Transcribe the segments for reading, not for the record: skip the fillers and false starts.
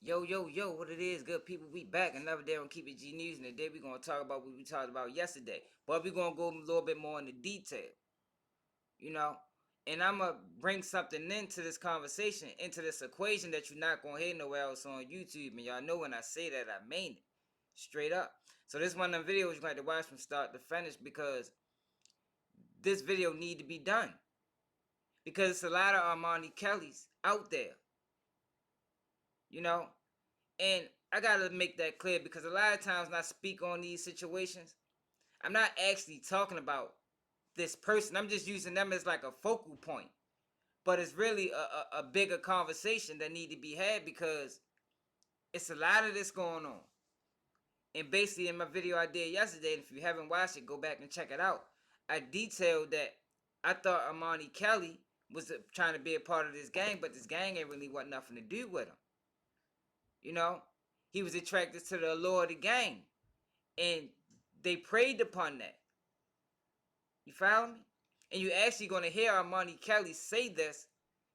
Yo, what it is, good people, we back another day on Keep It G News, and today we're going to talk about what we talked about yesterday, but we're going to go a little bit more into detail, you know, and I'm going to bring something into this conversation, into this equation that you're not going to hear nowhere else on YouTube, and y'all know when I say that, I mean it, straight up. So this one of them videos you're going to have to watch from start to finish, because this video need to be done, because it's a lot of Armani Kellys out there, you know. And I gotta make that clear, because a lot of times when I speak on these situations, I'm not actually talking about this person. I'm just using them as like a focal point. But it's really a bigger conversation that need to be had, because it's a lot of this going on. And basically in my video I did yesterday, and if you haven't watched it, go back and check it out. I detailed that I thought Armani Kelly was trying to be a part of this gang, but this gang ain't really want nothing to do with him. You know, he was attracted to the allure of the gang, and they preyed upon that. You follow me? And you're actually going to hear Armani Kelly say this,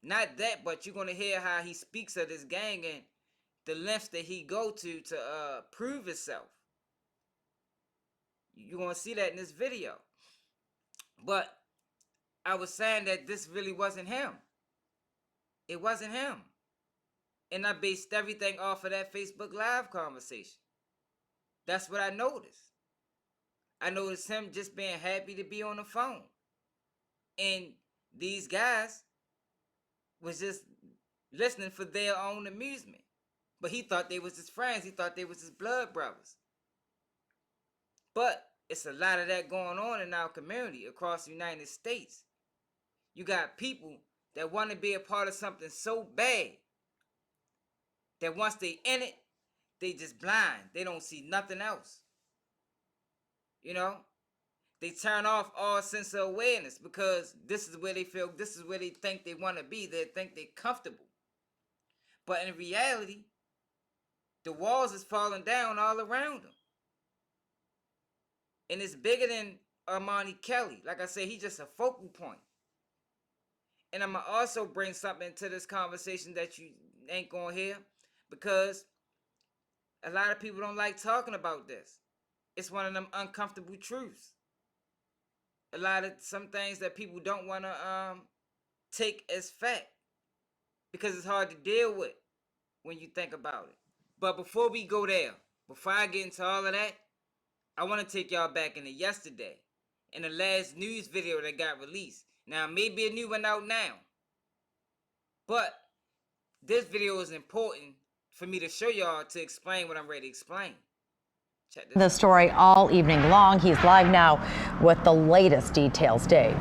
not that, but you're going to hear how he speaks of this gang and the lengths that he go to prove himself. You're going to see that in this video. But I was saying that this really wasn't him. It wasn't him. And I based everything off of that Facebook Live conversation. That's what I noticed. I noticed him just being happy to be on the phone. And these guys was just listening for their own amusement. But he thought they was his friends. He thought they was his blood brothers. But it's a lot of that going on in our community across the United States. You got people that want to be a part of something so bad that once they in it, they just blind. They don't see nothing else. You know? They turn off all sense of awareness, because this is where they feel, this is where they think they want to be. They think they're comfortable. But in reality, the walls is falling down all around them. And it's bigger than Armani Kelly. Like I said, he's just a focal point. And I'm going to also bring something to this conversation that you ain't going to hear, because a lot of people don't like talking about this. It's one of them uncomfortable truths. A lot of some things that people don't want to take as fact, because it's hard to deal with when you think about it. But before we go there, before I get into all of that, I want to take y'all back into yesterday, in the last news video that got released. Now, maybe a new one out now, but this video is important for me to show y'all to explain what I'm ready to explain. Check this out. The story all evening long. He's live now with the latest details. Dave.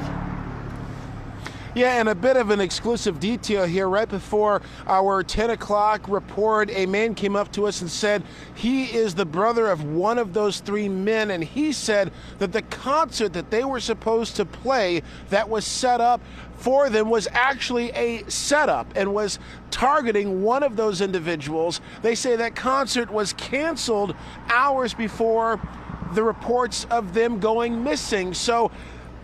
Yeah, and a bit of an exclusive detail here. Right before our 10 o'clock report, a man came up to us and said he is the brother of one of those three men, and he said that the concert that they were supposed to play that was set up for them was actually a setup and was targeting one of those individuals. They say that concert was canceled hours before the reports of them going missing. So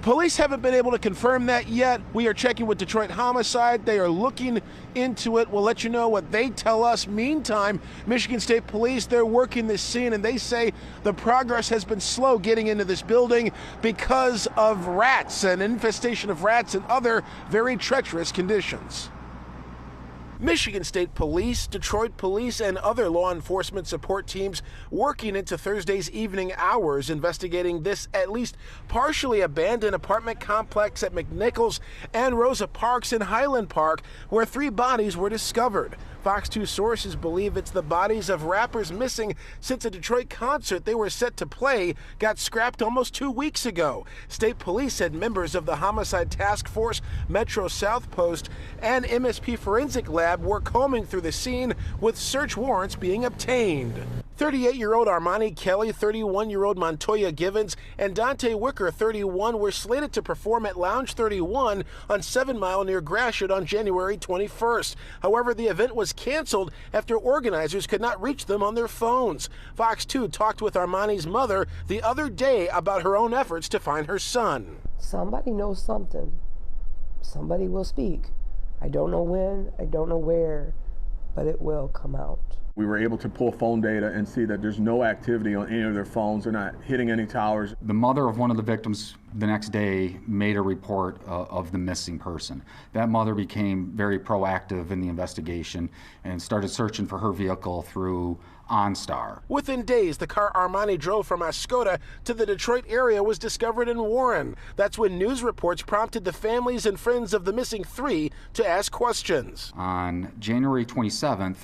police haven't been able to confirm that yet. We are checking with Detroit Homicide. They are looking into it. We'll let you know what they tell us. Meantime, Michigan State Police, they're working this scene, and they say the progress has been slow getting into this building because of rats, an infestation of rats and other very treacherous conditions. Michigan State Police, Detroit Police, and other law enforcement support teams working into Thursday's evening hours investigating this at least partially abandoned apartment complex at McNichols and Rosa Parks in Highland Park, where three bodies were discovered. Fox 2 sources believe it's the bodies of rappers missing since a Detroit concert they were set to play got scrapped almost 2 weeks ago. State Police said members of the Homicide Task Force, Metro South Post, and MSP Forensic Lab were combing through the scene with search warrants being obtained. 38-year-old Armani Kelly, 31-year-old Montoya Givens, and Dante Wicker, 31, were slated to perform at Lounge 31 on 7 Mile near Gratiot on January 21st. However, the event was canceled after organizers could not reach them on their phones. Fox 2 talked with Armani's mother the other day about her own efforts to find her son. Somebody knows something. Somebody will speak. I don't know when, I don't know where, but it will come out. We were able to pull phone data and see that there's no activity on any of their phones. They're not hitting any towers. The mother of one of the victims the next day made a report of the missing person. That mother became very proactive in the investigation and started searching for her vehicle through OnStar. Within days, the car Armani drove from Ascota to the Detroit area was discovered in Warren. That's when news reports prompted the families and friends of the missing three to ask questions. On January 27th,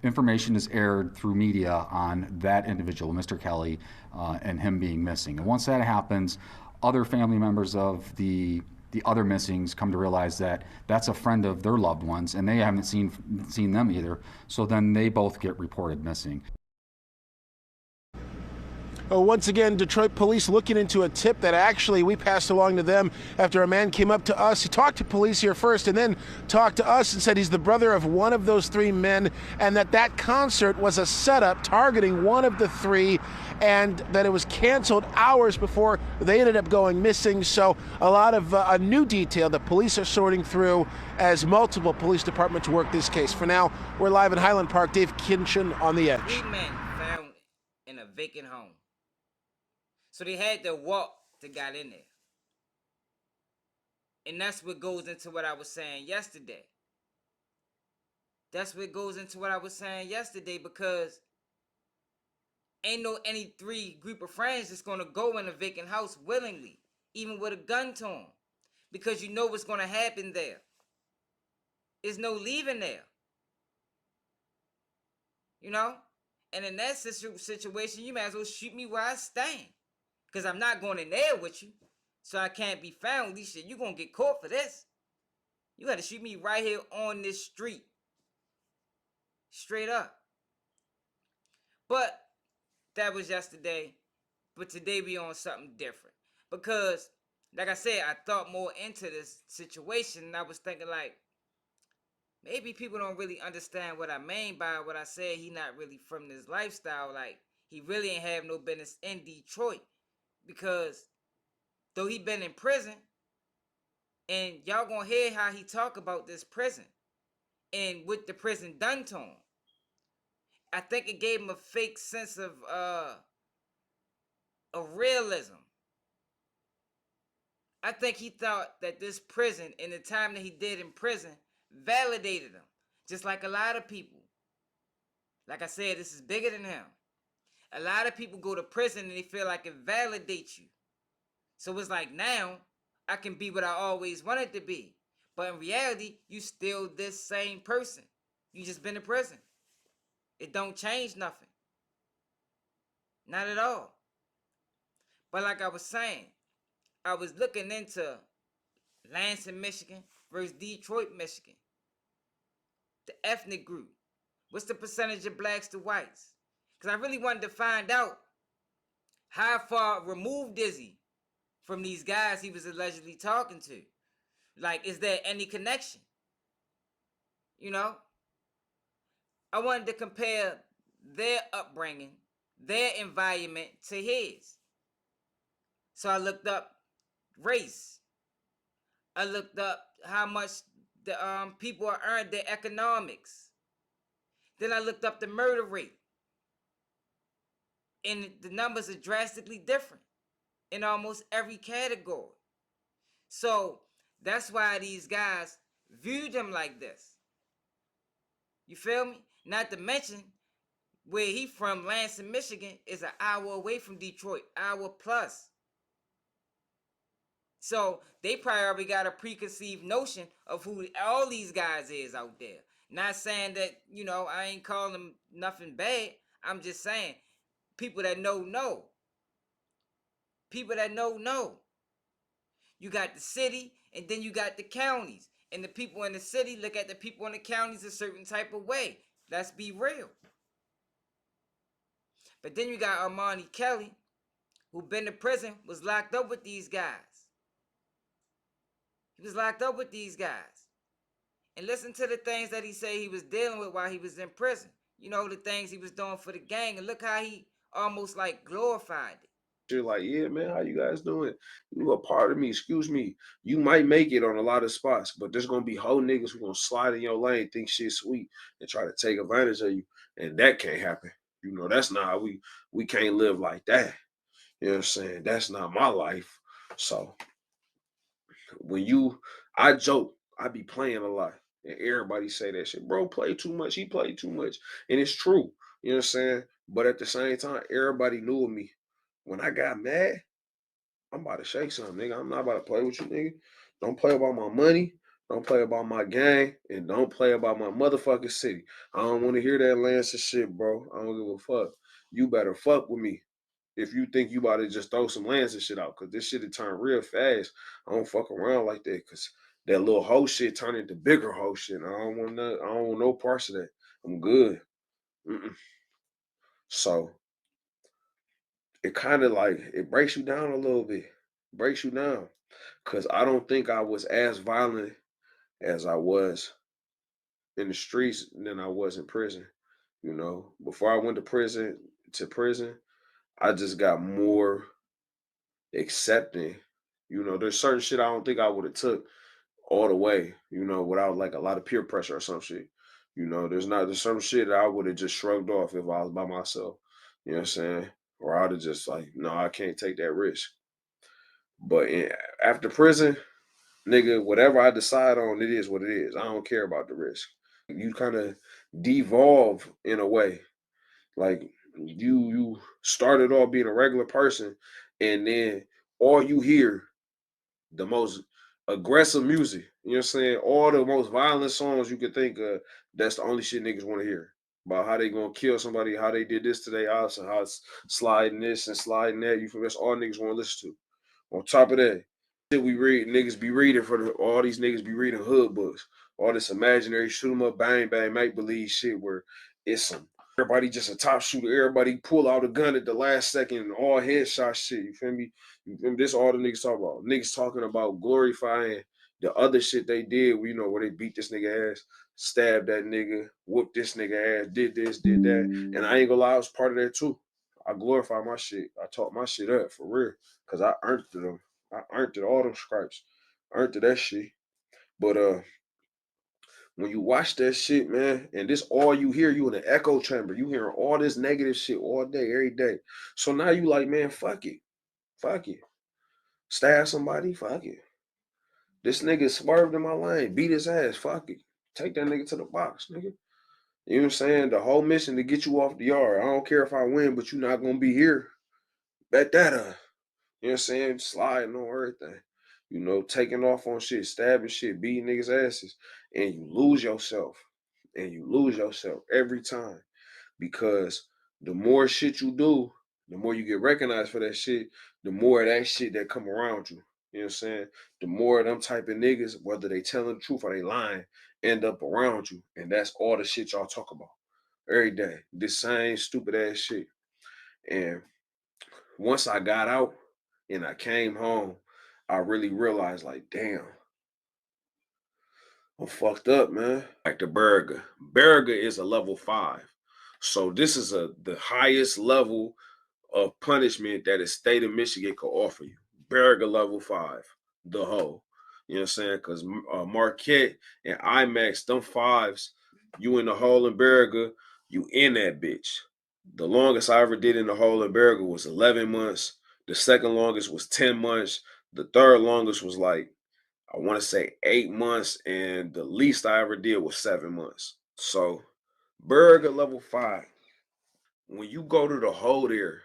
information is aired through media on that individual, Mr. Kelly, and him being missing. And once that happens, other family members of the other missings come to realize that that's a friend of their loved ones, and they haven't seen them either. So then they both get reported missing. Once again, Detroit police looking into a tip that actually we passed along to them after a man came up to us. He talked to police here first and then talked to us and said he's the brother of one of those three men, and that concert was a setup targeting one of the three, and that it was canceled hours before they ended up going missing. So a lot of a new detail that police are sorting through as multiple police departments work this case. For now, we're live in Highland Park. Dave Kinchin on the Edge. 3 men found in a vacant home. So they had to walk to get in there. And that's what goes into what I was saying yesterday. That's what goes into what I was saying yesterday, because ain't no any three group of friends that's going to go in a vacant house willingly, even with a gun to them, because you know what's going to happen there. There's no leaving there. You know? And in that situation, you might as well shoot me where I stand. Because I'm not going in there with you. So I can't be found. These shit, you're going to get caught for this. You got to shoot me right here on this street. Straight up. But that was yesterday. But today we on something different. Because, like I said, I thought more into this situation. And I was thinking like, maybe people don't really understand what I mean by what I said. He not really from this lifestyle. Like, he really ain't have no business in Detroit. Because though he been in prison, and y'all gonna hear how he talk about this prison and what the prison done to him, I think it gave him a fake sense of realism. I think he thought that this prison and the time that he did in prison validated him, just like a lot of people. Like I said, this is bigger than him. A lot of people go to prison and they feel like it validates you. So it's like, now I can be what I always wanted to be. But in reality, you still this same person. You just been in prison. It don't change nothing. Not at all. But like I was saying, I was looking into Lansing, Michigan versus Detroit, Michigan. The ethnic group. What's the percentage of blacks to whites? Because I really wanted to find out how far removed is he from these guys he was allegedly talking to. Like, is there any connection? You know? I wanted to compare their upbringing, their environment to his. So I looked up race. I looked up how much the people are earned, their economics. Then I looked up the murder rate. And the numbers are drastically different in almost every category. So that's why these guys viewed him like this. You feel me? Not to mention, where he from, Lansing, Michigan, is an hour away from Detroit, hour plus. So they probably already got a preconceived notion of who all these guys is out there. Not saying that, you know, I ain't calling them nothing bad. I'm just saying, people that know. People that know. You got the city, and then you got the counties. And the people in the city look at the people in the counties a certain type of way. Let's be real. But then you got Armani Kelly, who been to prison, was locked up with these guys. He was locked up with these guys. And listen to the things that he said he was dealing with while he was in prison. You know, the things he was doing for the gang. And look how he almost like glorified it. You're like, yeah, man, how you guys doing? You a part of me, excuse me. You might make it on a lot of spots, but there's gonna be whole niggas who gonna slide in your lane, think shit sweet, and try to take advantage of you. And that can't happen. You know, that's not how we can't live like that. You know what I'm saying? That's not my life. So I joke, I be playing a lot. And everybody say that shit, bro, play too much. He played too much. And it's true. You know what I'm saying? But at the same time, everybody knew of me. When I got mad, I'm about to shake something, nigga. I'm not about to play with you, nigga. Don't play about my money. Don't play about my gang. And don't play about my motherfucking city. I don't want to hear that Lansing shit, bro. I don't give a fuck. You better fuck with me if you think you about to just throw some Lansing shit out. Because this shit will turn real fast. I don't fuck around like that. Because that little hoe shit turn into bigger hoe shit. I don't want no parts of that. I'm good. Mm-mm. So it kind of like, it breaks you down a little bit. Breaks you down. Cause I don't think I was as violent as I was in the streets than I was in prison. You know, before I went to prison, I just got more accepting. You know, there's certain shit I don't think I would have took all the way, you know, without like a lot of peer pressure or some shit. You know, there's some shit that I would have just shrugged off if I was by myself. You know what I'm saying? Or I'd have just like, no, I can't take that risk. But after prison, nigga, whatever I decide on, it is what it is. I don't care about the risk. You kind of devolve in a way. Like you started off being a regular person, and then all you hear the most aggressive music. You know what I'm saying? All the most violent songs you could think of. That's the only shit niggas want to hear about how they gonna kill somebody, how they did this today, also how it's sliding this and sliding that. You feel? That's all niggas want to listen to. On top of that, shit we read, niggas be reading all these niggas be reading hood books, all this imaginary shoot 'em up, bang bang, make believe shit where it's some everybody just a top shooter, everybody pull out a gun at the last second, and all headshot shit. You feel me? You feel me? This all the niggas talk about. Niggas talking about glorifying the other shit they did. You know where they beat this nigga ass, stabbed that nigga, whooped this nigga ass, did this, did that, and I ain't gonna lie, I was part of that too. I glorify my shit. I talk my shit up for real, cause I earned it. I earned it, all them stripes. Earned it, that shit. But when you watch that shit, man, and this all you hear, you in an echo chamber. You hearing all this negative shit all day, every day. So now you like, man, fuck it. Fuck it. Stab somebody, fuck it. This nigga swerved in my lane, beat his ass, fuck it. Take that nigga to the box, nigga. You know what I'm saying? The whole mission to get you off the yard. I don't care if I win, but you're not gonna be here. Bet that up. You know what I'm saying? Sliding on everything. You know, taking off on shit, stabbing shit, beating niggas' asses. And you lose yourself. And you lose yourself every time. Because the more shit you do, the more you get recognized for that shit, the more of that shit that come around you. You know what I'm saying? The more of them type of niggas, whether they telling the truth or they lying, end up around you. And that's all the shit y'all talk about every day. This same stupid ass shit. And once I got out and I came home, I really realized, like, damn, I'm fucked up, man. Like the burger. Burger is a level 5. So this is the highest level of punishment that the state of Michigan could offer you. Burger level 5, the whole. You know what I'm saying? Because Marquette and IMAX, them 5s, you in the hole in Burger, you in that bitch. The longest I ever did in the hole in Burger was 11 months. The second longest was 10 months. The third longest was like, I want to say 8 months. And the least I ever did was 7 months. So, Burger level 5. When you go to the hole there,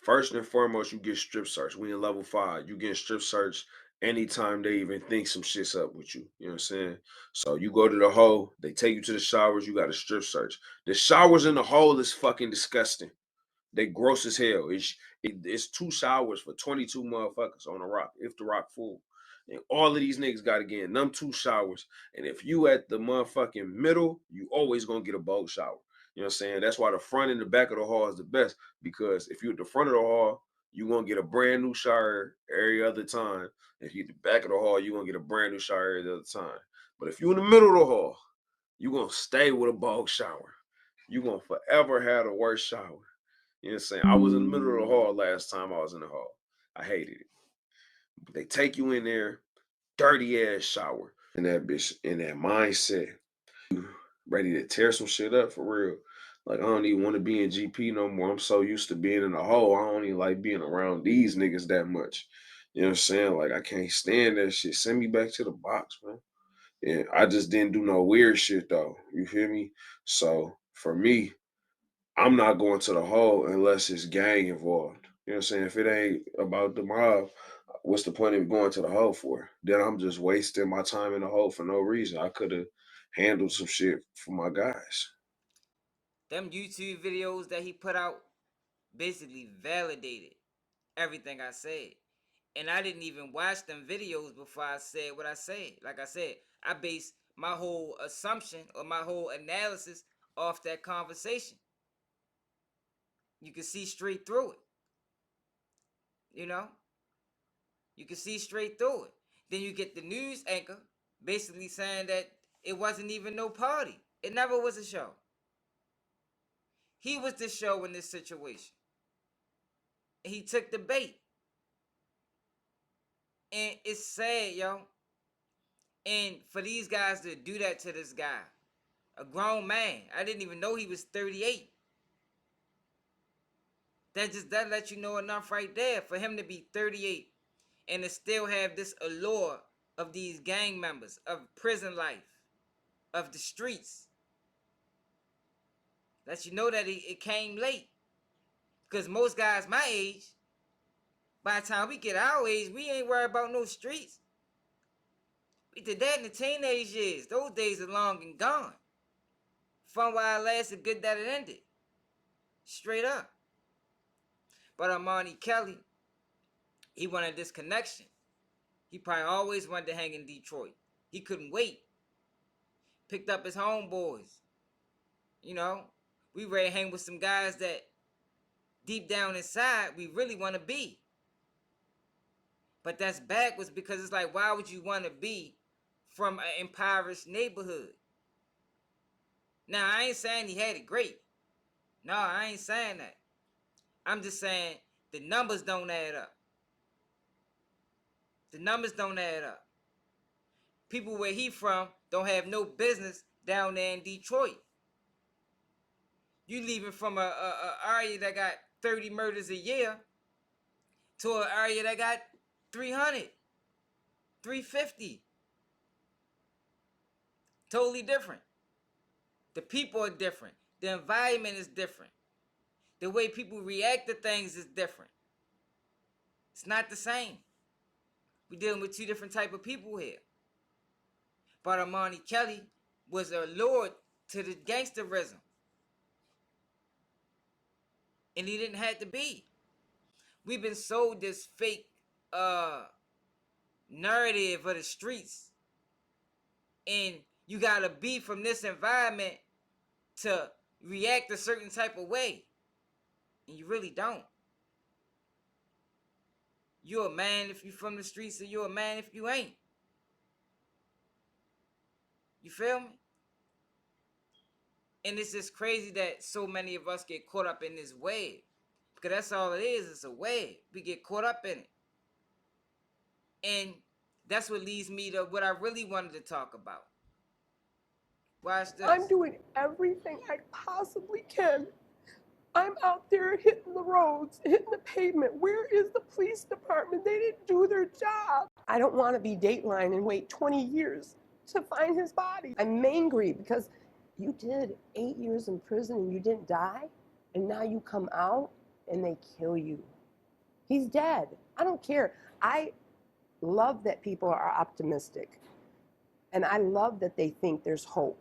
first and foremost, you get strip search. We in level 5. You get strip search anytime they even think some shit's up with you. You know what I'm saying? So you go to the hole, they take you to the showers, you got a strip search. The showers in the hole is fucking disgusting. They gross as hell. It's 2 showers for 22 motherfuckers on a rock, if the rock full. And all of these niggas got to get in them 2 showers. And if you at the motherfucking middle, you always gonna get a boat shower. You know what I'm saying? That's why the front and the back of the hall is the best. Because if you at the front of the hall, you gonna get a brand new shower every other time. If you at the back of the hall, you gonna get a brand new shower every other time. But if you in the middle of the hall, you gonna stay with a bog shower. You gonna forever have the worst shower. You know what I'm saying? I was in the middle of the hall last time I was in the hall. I hated it. But they take you in there, dirty ass shower, and that bitch in that mindset, ready to tear some shit up for real. Like, I don't even want to be in GP no more. I'm so used to being in the hole. I don't even like being around these niggas that much. You know what I'm saying? Like, I can't stand that shit. Send me back to the box, man. And I just didn't do no weird shit though. You feel me? So for me, I'm not going to the hole unless it's gang involved. You know what I'm saying? If it ain't about the mob, what's the point of going to the hole for? Then I'm just wasting my time in the hole for no reason. I could have handled some shit for my guys. Them YouTube videos that he put out basically validated everything I said. And I didn't even watch them videos before I said what I said. Like I said, I based my whole assumption or my whole analysis off that conversation. You can see straight through it. You know? You can see straight through it. Then you get the news anchor basically saying that it wasn't even no party. It never was a show. He was the show in this situation. He took the bait. And it's sad, yo. And for these guys to do that to this guy, a grown man, I didn't even know he was 38. That lets you know enough right there for him to be 38 and to still have this allure of these gang members, of prison life, of the streets. Lets you know that it came late. Because most guys my age, by the time we get our age, we ain't worried about no streets. We did that in the teenage years. Those days are long and gone. Fun while it lasted, good that it ended. Straight up. But Armani Kelly, he wanted this connection. He probably always wanted to hang in Detroit. He couldn't wait. Picked up his homeboys. You know, we ready to hang with some guys that deep down inside we really want to be. But that's backwards because it's like, why would you want to be from an impoverished neighborhood? Now, I ain't saying he had it great. No, I ain't saying that. I'm just saying the numbers don't add up. The numbers don't add up. People where he from don't have no business down there in Detroit. You leaving from a area that got 30 murders a year to an area that got 300, 350. Totally different. The people are different. The environment is different. The way people react to things is different. It's not the same. We're dealing with two different type of people here. But Armani Kelly was allured to the gangsterism. And he didn't have to be. We've been sold this fake narrative of the streets. And you gotta be from this environment to react a certain type of way. And you really don't. You're a man if you from the streets, and you're a man if you ain't. You feel me? And it's just crazy that so many of us get caught up in this web. Because that's all it is. It's a web. We get caught up in it. And that's what leads me to what I really wanted to talk about. Watch this. I'm doing everything I possibly can. I'm out there hitting the roads, hitting the pavement. Where is the police department? They didn't do their job. I don't want to be Dateline and wait 20 years to find his body. I'm angry because you did 8 years in prison and you didn't die, and now you come out and they kill you. He's dead. I don't care. I love that people are optimistic, and I love that they think there's hope.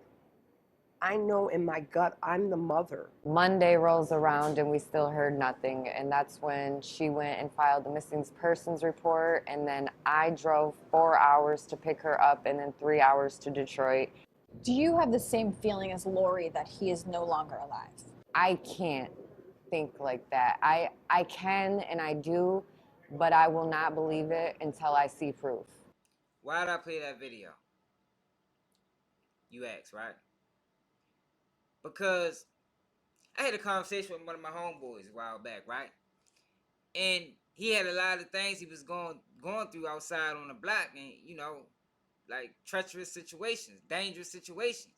I know in my gut I'm the mother. Monday rolls around and we still heard nothing, and that's when she went and filed the missing persons report, and then I drove 4 hours to pick her up and then 3 hours to Detroit. Do you have the same feeling as Lori that he is no longer alive? I can't think like that. I can and I do, but I will not believe it until I see proof. Why did I play that video? You ask, right? Because I had a conversation with one of my homeboys a while back, right? And he had a lot of things he was going through outside on the block, and like treacherous situations, dangerous situations.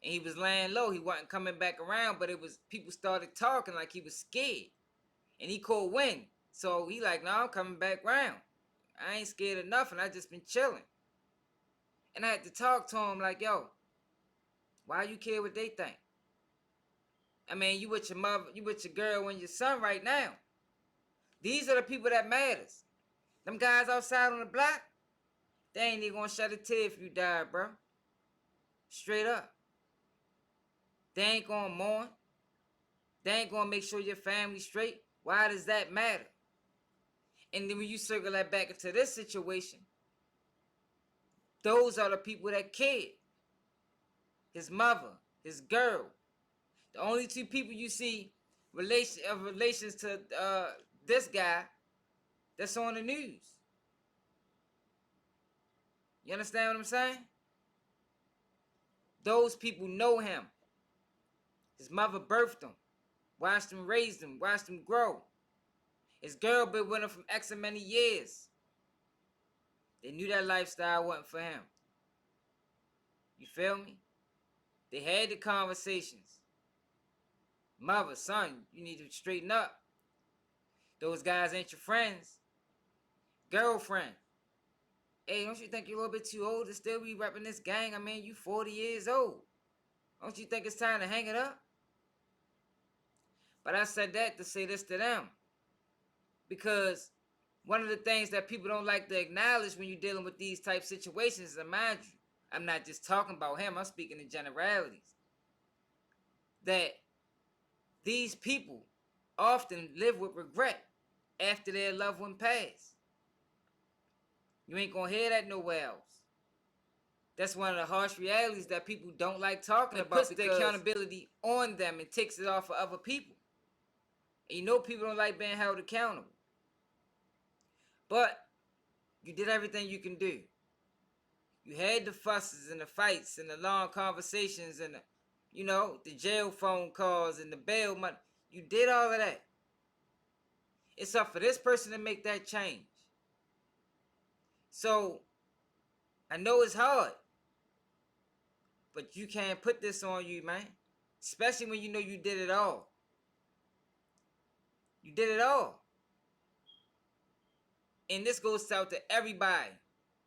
And he was laying low. He wasn't coming back around, but it was people started talking like he was scared. And he caught wind. So he like, no, I'm coming back round. I ain't scared of nothing. I just been chilling. And I had to talk to him like, yo, why you care what they think? I mean, you with your mother, you with your girl and your son right now. These are the people that matters. Them guys outside on the block, they ain't even gonna shed a tear if you die, bro. Straight up. They ain't gonna mourn. They ain't gonna make sure your family's straight. Why does that matter? And then when you circle that back into this situation, those are the people that cared. His mother, his girl. The only two people you see relations to this guy that's on the news. You understand what I'm saying? Those people know him. His mother birthed him, watched him raise him, watched him grow. His girl been with him from X many years. They knew that lifestyle wasn't for him. You feel me? They had the conversations. Mother, son, you need to straighten up. Those guys ain't your friends. Girlfriend. Hey, don't you think you're a little bit too old to still be repping this gang? I mean, you 40 years old. Don't you think it's time to hang it up? But I said that to say this to them. Because one of the things that people don't like to acknowledge when you're dealing with these type situations, and mind you, I'm not just talking about him, I'm speaking in generalities, that these people often live with regret after their loved one passed. You ain't gonna hear that nowhere else. That's one of the harsh realities that people don't like talking about. It puts the accountability on them and takes it off of other people. And you know people don't like being held accountable. But you did everything you can do. You had the fusses and the fights and the long conversations and the jail phone calls and the bail money. You did all of that. It's up for this person to make that change. So I know it's hard, but you can't put this on you, man. Especially when you know you did it all. You did it all. And this goes out to everybody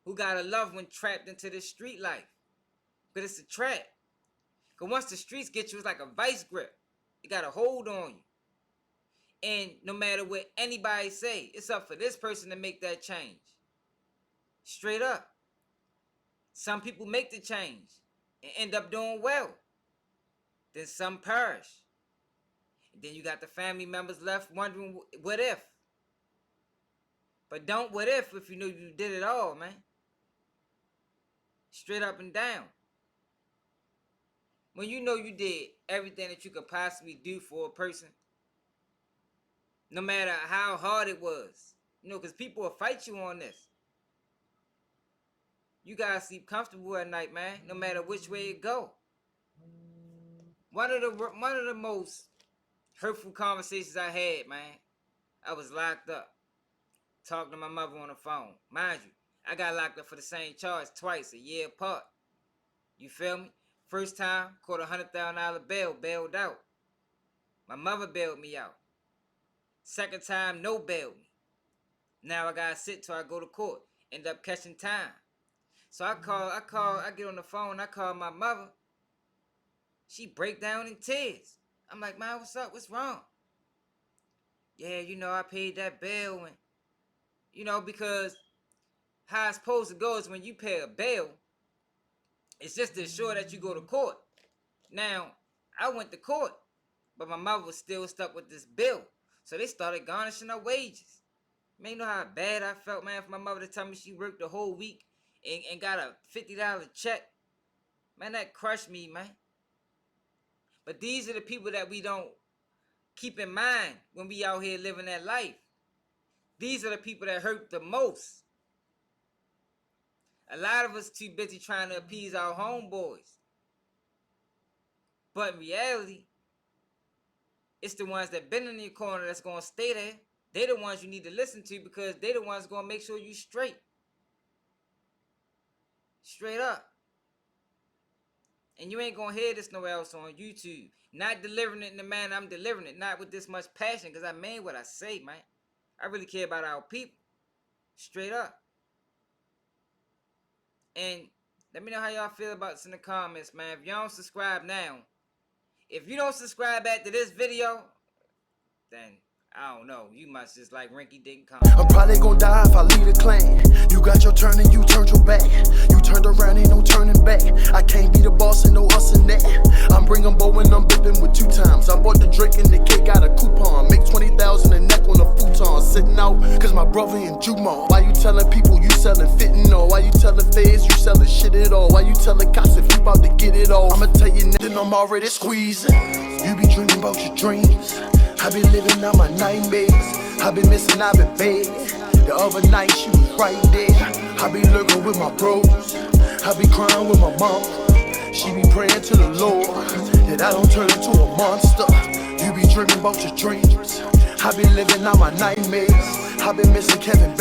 who got a loved one trapped into this street life. Because it's a trap. Because once the streets get you, it's like a vice grip. It got a hold on you. And no matter what anybody say, it's up for this person to make that change. Straight up. Some people make the change and end up doing well. Then some perish. And then you got the family members left wondering, what if? But don't what if you know you did it all, man. Straight up and down. When you know you did everything that you could possibly do for a person, no matter how hard it was, because people will fight you on this. You gotta sleep comfortable at night, man, no matter which way it go. One of the most hurtful conversations I had, man, I was locked up, talking to my mother on the phone. Mind you, I got locked up for the same charge twice, a year apart. You feel me? First time, caught $100,000 bail, bailed out. My mother bailed me out. Second time, no bailed me. Now I gotta sit till I go to court. End up catching time. So I get on the phone, I call my mother. She break down in tears. I'm like, "Man, what's up? What's wrong?" "Yeah, I paid that bail and because how it's supposed to go is when you pay a bail, it's just to ensure that you go to court. Now, I went to court, but my mother was still stuck with this bill. So they started garnishing her wages. Man, you know how bad I felt, man, for my mother to tell me she worked the whole week and got a $50 check. Man, that crushed me, man. But these are the people that we don't keep in mind when we out here living that life. These are the people that hurt the most. A lot of us too busy trying to appease our homeboys. But in reality, It's the ones that been in your corner that's gonna stay there. They the ones you need to listen to because they the ones gonna make sure you straight. Straight up. And you ain't gonna hear this nowhere else on YouTube. Not delivering it in the manner I'm delivering it. Not with this much passion, because I mean what I say, man. I really care about our people. Straight up. And let me know how y'all feel about this in the comments, man. If y'all don't subscribe now, if you don't subscribe after this video, then I don't know. You must just like Rinky Dink comment. I'm probably gonna die if I lead a clan. You got your turn and you turned your back. You turned around, ain't no turning back. I can't be the boss and no us and that. I'm bringing bow and I'm bipping with 2 times. I bought the Drake and the kid got a coupon. Make 20,000 a neck on a futon. Sitting out cause my brother in Jumon. Why you telling people you selling fentanyl? Why you telling feds you selling shit at all? Why you telling cops if you about to get it all? I'ma tell you then I'm already squeezing. You be dreaming about your dreams. I been living out my nightmares. I been missing, I been bad. The other night she was right there. I be lurking with my bros. I be crying with my mom. She be praying to the Lord that I don't turn into a monster. You be dreaming about your dreams. I been living out my nightmares. I been missing Kevin Bates.